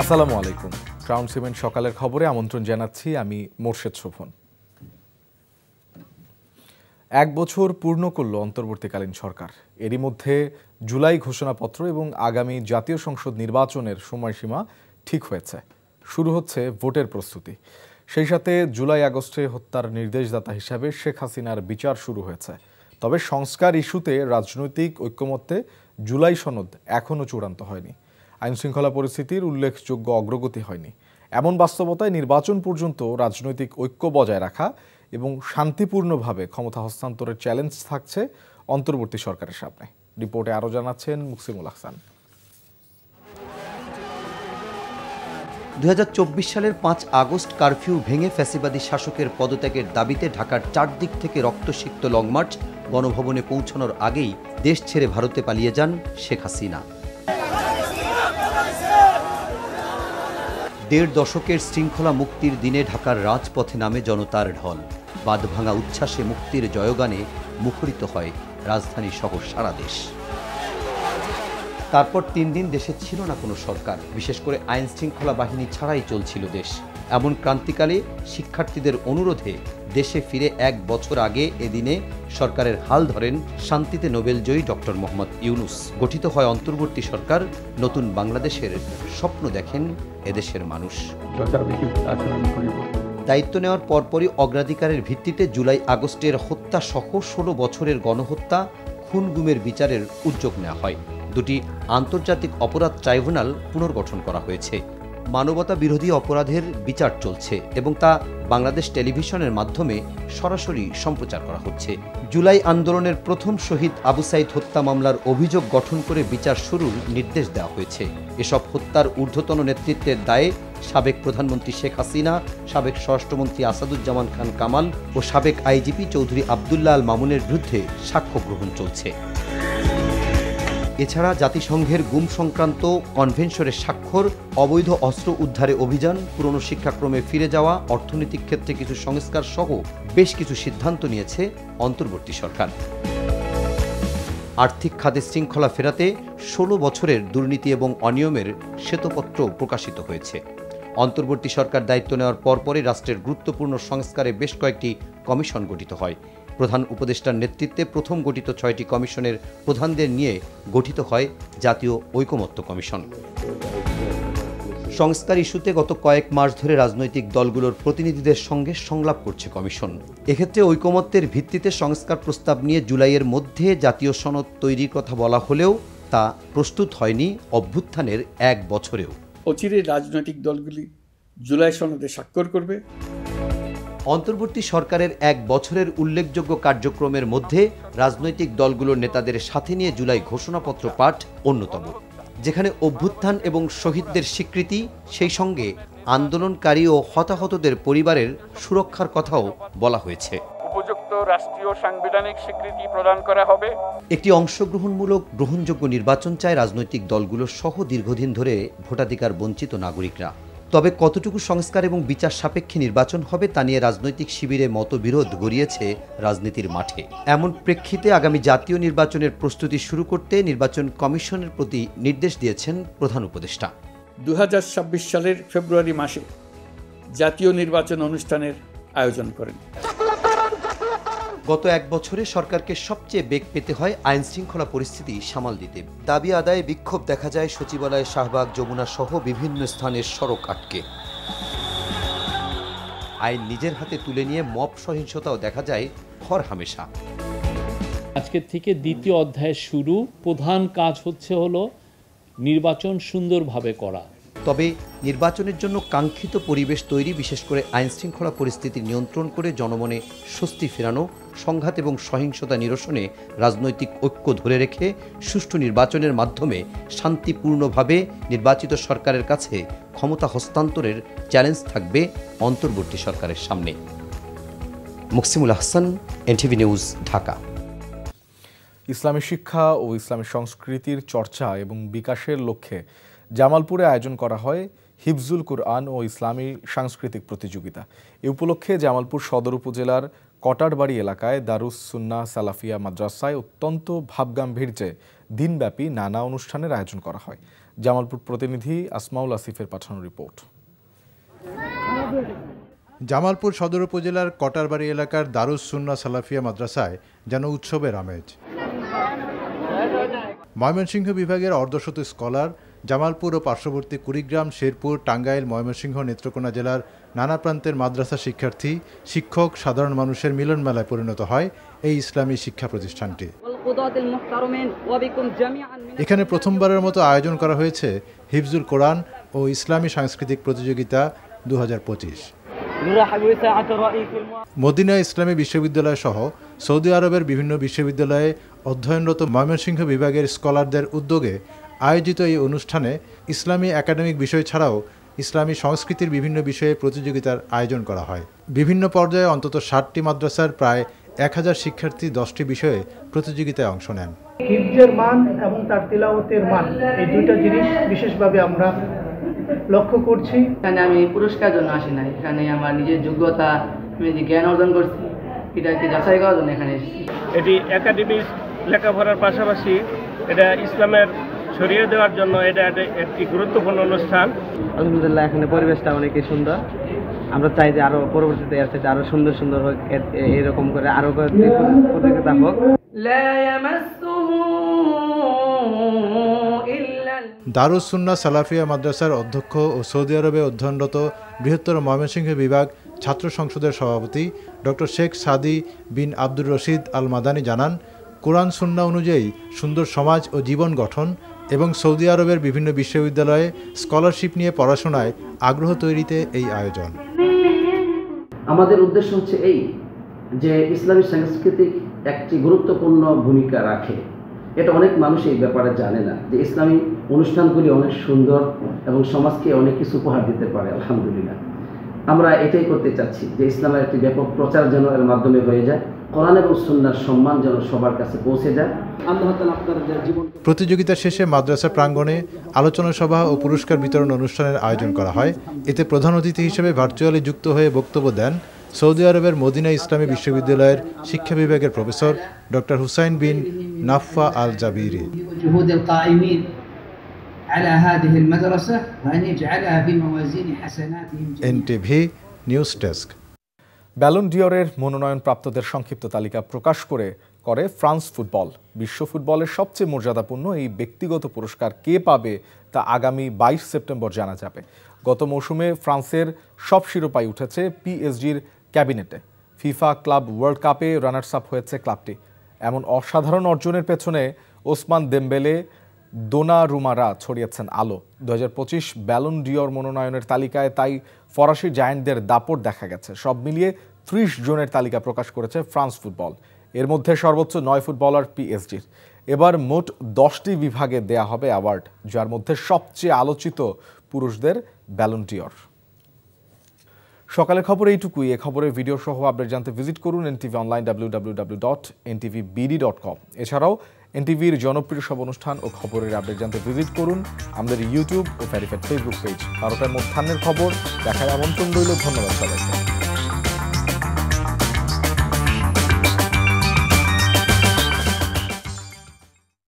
আসসালামু আলাইকুম। Crown cement সকালের খবরে আমন্ত্রণ জানাচ্ছি আমি মোর্শেদ শোভন। 1 বছর পূর্ণ করল অন্তর্বর্তীকালীন সরকার। এরই মধ্যে জুলাই ঘোষণাপত্র এবং আগামী জাতীয় সংসদ নির্বাচনের সময়সীমা ঠিক হয়েছে। শুরু হচ্ছে ভোটের প্রস্তুতি। সেই সাথে জুলাই আগস্টে হত্যার নির্দেশদাতা হিসাবে শেখ হাসিনার বিচার শুরু হয়েছে। তবে সংস্কার ইস্যুতে রাজনৈতিক ঐক্যমত্যে জুলাই সনদ এখনও চূড়ান্ত হয়নি। আইনশৃঙ্খলা পরিস্থিতির উল্লেখযোগ্য অগ্রগতি হয়নি। এমন বাস্তবতায় নির্বাচন পর্যন্ত রাজনৈতিক ঐক্য বজায় রাখা এবং শান্তিপূর্ণভাবে ক্ষমতা হস্তান্তরের চ্যালেঞ্জ থাকছে অন্তর্বর্তী সরকারের সামনে। রিপোর্টে আরও জানাচ্ছেন মুকসিমুল আহসান। 2024 সালের 5 আগস্ট কারফিউ ভেঙে ফ্যাসিবাদী শাসকের পদত্যাগের দাবিতে ঢাকার চারদিক থেকে রক্তসিক্ত লংমার্চ গণভবনে পৌঁছানোর আগেই দেশ ছেড়ে ভারতে পালিয়ে যান শেখ হাসিনা। 1.5 দশকের শৃঙ্খলা মুক্তির দিনে ঢাকার রাজপথে নামে জনতার ঢল। বাঁধভাঙা উচ্ছ্বাসে মুক্তির জয়গানে মুখরিত হয় রাজধানী সহ সারা দেশ। তারপর 3 দিন দেশে ছিল না কোনো সরকার, বিশেষ করে আইন শৃঙ্খলা বাহিনী ছাড়াই চলছিল দেশ। এমন ক্রান্তিকালে শিক্ষার্থীদের অনুরোধে দেশে ফিরে 1 বছর আগে এদিনে সরকারের হাল ধরেন শান্তিতে নোবেলজয়ী ডক্টর মোহাম্মদ ইউনূস। গঠিত হয় অন্তর্বর্তী সরকার। নতুন বাংলাদেশের স্বপ্ন দেখেন এদেশের মানুষ। দায়িত্ব নেওয়ার পরপরই অগ্রাধিকারের ভিত্তিতে জুলাই আগস্টের হত্যা সহ 16 বছরের গণহত্যা, খুন গুমের বিচারের উদ্যোগ নেওয়া হয়। 2টি আন্তর্জাতিক অপরাধ ট্রাইব্যুনাল পুনর্গঠন করা হয়েছে। মানবতা বিরোধী অপরাধের বিচার চলছে এবং তা বাংলাদেশ টেলিভিশনের মাধ্যমে সরাসরি সম্প্রচার করা হচ্ছে। জুলাই আন্দোলনের প্রথম শহীদ আবু সাইদ হত্যা মামলার অভিযোগ গঠন করে বিচার শুরুর নির্দেশ দেওয়া হয়েছে। এসব হত্যার ঊর্ধ্বতন নেতৃত্বের দায়ে সাবেক প্রধানমন্ত্রী শেখ হাসিনা, সাবেক স্বরাষ্ট্রমন্ত্রী আসাদুজ্জামান খান কামাল ও সাবেক আইজিপি চৌধুরী আবদুল্লাহ আল মামুনের বিরুদ্ধে সাক্ষ্য গ্রহণ চলছে। এছাড়া জাতিসংঘের গুম সংক্রান্ত কনভেনশনের স্বাক্ষর, অবৈধ অস্ত্র উদ্ধারে অভিযান, পুরনো শিক্ষাক্রমে ফিরে যাওয়া, অর্থনৈতিক ক্ষেত্রে কিছু সংস্কার সহ বেশ কিছু সিদ্ধান্ত নিয়েছে অন্তর্বর্তী সরকার। আর্থিক খাতে শৃঙ্খলা ফেরাতে 16 বছরের দুর্নীতি এবং অনিয়মের শ্বেতপত্র প্রকাশিত হয়েছে। অন্তর্বর্তী সরকার দায়িত্ব নেওয়ার পরপরই রাষ্ট্রের গুরুত্বপূর্ণ সংস্কারে বেশ কয়েকটি কমিশন গঠিত হয়। প্রধান উপদেষ্টার নেতৃত্বে প্রথম গঠিত 6টি কমিশনের প্রধানদের নিয়ে গঠিত হয় জাতীয় ঐকমত্য কমিশন। সংস্কার ইস্যুতে গত কয়েক মাস ধরে রাজনৈতিক দলগুলোর প্রতিনিধিদের সঙ্গে সংলাপ করছে কমিশন। এক্ষেত্রে ঐকমত্যের ভিত্তিতে সংস্কার প্রস্তাব নিয়ে জুলাইয়ের মধ্যে জাতীয় সনদ তৈরির কথা বলা হলেও তা প্রস্তুত হয়নি অভ্যুত্থানের 1 বছরেও। অচিরে রাজনৈতিক দলগুলি জুলাই সনদে স্বাক্ষর করবে। অন্তর্বর্তী সরকারের 1 বছরের উল্লেখযোগ্য কার্যক্রমের মধ্যে রাজনৈতিক দলগুলোর নেতাদের সাথে নিয়ে জুলাই ঘোষণাপত্র পাঠ অন্যতম, যেখানে অভ্যুত্থান এবং শহীদদের স্বীকৃতি, সেই সঙ্গে আন্দোলনকারী ও হতাহতদের পরিবারের সুরক্ষার কথাও বলা হয়েছে। উপযুক্ত রাষ্ট্রীয় সাংবিধানিক স্বীকৃতি প্রদান করা হবে। একটি অংশগ্রহণমূলক গ্রহণযোগ্য নির্বাচন চায় রাজনৈতিক দলগুলো সহ দীর্ঘদিন ধরে ভোটাধিকার বঞ্চিত নাগরিকরা। তবে কতটুকু সংস্কার এবং বিচার সাপেক্ষে নির্বাচন হবে তা নিয়ে রাজনৈতিক শিবিরে মতবিরোধ গড়িয়েছে রাজনীতির মাঠে। এমন প্রেক্ষিতে আগামী জাতীয় নির্বাচনের প্রস্তুতি শুরু করতে নির্বাচন কমিশনের প্রতি নির্দেশ দিয়েছেন প্রধান উপদেষ্টা। 2026 সালের ফেব্রুয়ারি মাসে জাতীয় নির্বাচন অনুষ্ঠানের আয়োজন করেন। গত 1 বছরে সরকারকে সবচেয়ে বেগ পেতে হয় আইন শৃঙ্খলা পরিস্থিতি সামাল দিতে। দাবি আদায়ে বিক্ষোভ দেখা যায় সচিবালয়, শাহবাগ, যমুনা সহ বিভিন্ন স্থানের সড়ক আটকে। আইন নিজের হাতে তুলে নিয়ে মব সহিংসতাও দেখা যায় হরহামেশা। আজকের থেকে দ্বিতীয় অধ্যায় শুরু। প্রধান কাজ হলো নির্বাচন সুন্দরভাবে করা। তবে নির্বাচনের জন্য কাঙ্ক্ষিত পরিবেশ তৈরি, বিশেষ করে আইন শৃঙ্খলা পরিস্থিতি নিয়ন্ত্রণ করে জনমনে স্বস্তি ফেরানো, সংঘাত এবং সহিংসতা নিরসনে রাজনৈতিক ঐক্য ধরে রেখে সুষ্ঠু নির্বাচনের মাধ্যমে শান্তিপূর্ণভাবে নির্বাচিত সরকারের কাছে ক্ষমতা হস্তান্তরের চ্যালেঞ্জ থাকবে অন্তর্বর্তী সরকারের সামনে। Muksimul Ahsan, NTV news, Dhaka. ইসলামী শিক্ষা ও ইসলামী সংস্কৃতির চর্চা এবং বিকাশের লক্ষ্যে জামালপুরে আয়োজন করা হয় হিফজুল কুরআন ও ইসলামী সাংস্কৃতিক প্রতিযোগিতা। এ উপলক্ষে জামালপুর সদর উপজেলার কটারবাড়ি এলাকায় দারুস সুন্নাহ সালাফিয়া মাদ্রাসায় অত্যন্ত ভাবগাম্ভীর্যে দিনব্যাপী নানা অনুষ্ঠানের আয়োজন করা হয়। জামালপুর প্রতিনিধি আসমাউল আসিফের পাঠানো রিপোর্ট। জামালপুর সদর উপজেলার কটারবাড়ি এলাকার দারুস সুন্নাহ সালাফিয়া মাদ্রাসায় যেন উৎসবের আমেজ। ময়মনসিংহ বিভাগের অর্ধশত স্কলার জামালপুর ও পার্শ্ববর্তী কুড়িগ্রাম, শেরপুর, টাঙ্গাইল, ময়মনসিংহ, নেত্রকোনা জেলার নানা প্রান্তের মাদ্রাসা শিক্ষার্থী, শিক্ষক, সাধারণ মানুষের মিলন মেলায় পরিণত হয় এই ইসলামী শিক্ষা প্রতিষ্ঠানটি। এখানে প্রথমবারের মতো আয়োজন করা হয়েছে হিফজুল কোরআন ও ইসলামী সাংস্কৃতিক প্রতিযোগিতা 2025। মদিনা ইসলামী বিশ্ববিদ্যালয় সহ সৌদি আরবের বিভিন্ন বিশ্ববিদ্যালয়ে অধ্যয়নরত ময়মনসিংহ বিভাগের স্কলারদের উদ্যোগে আয়োজিত এই অনুষ্ঠানে ইসলামী একাডেমিক বিষয় ছাড়াও ইসলামী সংস্কৃতির বিভিন্ন বিষয়ে প্রতিযোগিতার আয়োজন করা হয়। বিভিন্ন পর্যায়ে অন্তত 60টি মাদ্রাসার প্রায় 1000 শিক্ষার্থী 10টি বিষয়ে প্রতিযোগিতায় অংশ নেন। হিফজের মান এবং তার তিলাওয়াতের মান, এই দুইটা জিনিস বিশেষভাবে আমরা লক্ষ্য করছি। এখানে আমি পুরস্কার জন্য আসি না, এখানে আমার নিজের যোগ্যতা, আমি যে জ্ঞান অর্জন করছি এটাকে যাচাই করার জন্য এখানে এসেছি। এটি একাডেমিক লেখাপড়ার পাশাপাশি এটা ইসলামের ছড়িয়ে দেওয়ার জন্য এটা একটি গুরুত্বপূর্ণ অনুষ্ঠান। আলহামদুলিল্লাহ, এখানে পরিবেশটা অনেকই সুন্দর। আমরা চাই যে আরো পরবর্তীতে এর সাথে আরো সুন্দর সুন্দর হোক, এরকম করে আরো প্রতিযোগিতা হোক। দারুস সুন্নাহ সালাফিয়া মাদ্রাসার অধ্যক্ষ ও সৌদি আরবে অধ্যয়নরত বৃহত্তর ময়মনসিংহ বিভাগ ছাত্র সংসদের সভাপতি ডক্টর শেখ সাদি বিন আব্দুর রশিদ আল মাদানী জানান, কোরআন সুন্নাহ অনুযায়ী সুন্দর সমাজ ও জীবন গঠন এবং সৌদি আরবের বিভিন্ন বিশ্ববিদ্যালয়ে স্কলারশিপ নিয়ে পড়াশোনায় আগ্রহ তৈরিতে এই আয়োজন। আমাদের উদ্দেশ্য হচ্ছে এই যে ইসলামী সাংস্কৃতিক একটি গুরুত্বপূর্ণ ভূমিকা রাখে। এটা অনেক মানুষ এই ব্যাপারে জানে না যে ইসলামী অনুষ্ঠানগুলি অনেক সুন্দর এবং সমাজকে অনেক কিছু উপহার দিতে পারে। আলহামদুলিল্লাহ, আমরা এটাই করতে চাচ্ছি যে ইসলামের একটি ব্যাপক প্রচার যেন এর মাধ্যমে হয়ে যায়, কোরআন এবং সুন্নাহর সম্মান যেন সবার কাছে পৌঁছে যায়। আল্লাহ তাআলা আপনাদের জীবন। প্রতিযোগিতা শেষে মাদ্রাসা প্রাঙ্গণে আলোচনা সভা ও পুরস্কার বিতরণ অনুষ্ঠানের আয়োজন করা হয়। এতে প্রধান অতিথি হিসেবে ভার্চুয়ালি যুক্ত হয়ে বক্তব্য দেন সৌদি আরবের মদিনা ইসলামী বিশ্ববিদ্যালয়ের শিক্ষা বিভাগের professor doctor Hussain bin Naffa al Jabiri. NTV news desk. ব্যালন ডিওরের মনোনয়নপ্রাপ্তদের সংক্ষিপ্ত তালিকা প্রকাশ করে ফ্রান্স ফুটবল। বিশ্ব ফুটবলের সবচেয়ে মর্যাদাপূর্ণ এই ব্যক্তিগত পুরস্কার কে পাবে তা আগামী 22 সেপ্টেম্বর জানা যাবে। গত মৌসুমে ফ্রান্সের সব শিরোপাই উঠেছে পিএসজির ক্যাবিনেটে। ফিফা ক্লাব ওয়ার্ল্ড কাপে রানার্স আপ হয়েছে ক্লাবটি। এমন অসাধারণ অর্জনের পেছনে ওসমান দেমবেলে, দোনারুমারা ছড়িয়েছেন আলো। 2025 ব্যালন ডিওর মনোনয়নের তালিকায় তাই ফরাসি জায়ান্টদের দাপট দেখা গেছে। সব মিলিয়ে 30 জনের তালিকা প্রকাশ করেছে ফ্রান্স ফুটবল। এর মধ্যে সর্বোচ্চ 9 ফুটবলার পিএসজির। এবার মোট 10টি বিভাগে দেয়া হবে অ্যাওয়ার্ড, যার মধ্যে সবচেয়ে আলোচিত পুরুষদের ব্যালন ডিওর। সকালের খবর এইটুকুই। এ খবরের ভিডিও সহ আপডেট জানতে ভিজিট করুন এনটিভি অনলাইন www.ntvbd.com। এছাড়াও এনটিভির জনপ্রিয় সব অনুষ্ঠান ও খবরের আপডেট জানতে ভিজিট করুন আমাদের ইউটিউব ও ভেরিফাইড ফেসবুক পেজ। 12টার মধ্যাহ্নের খবর দেখার আমন্ত্রণ রইল। ধন্যবাদ সবাইকে।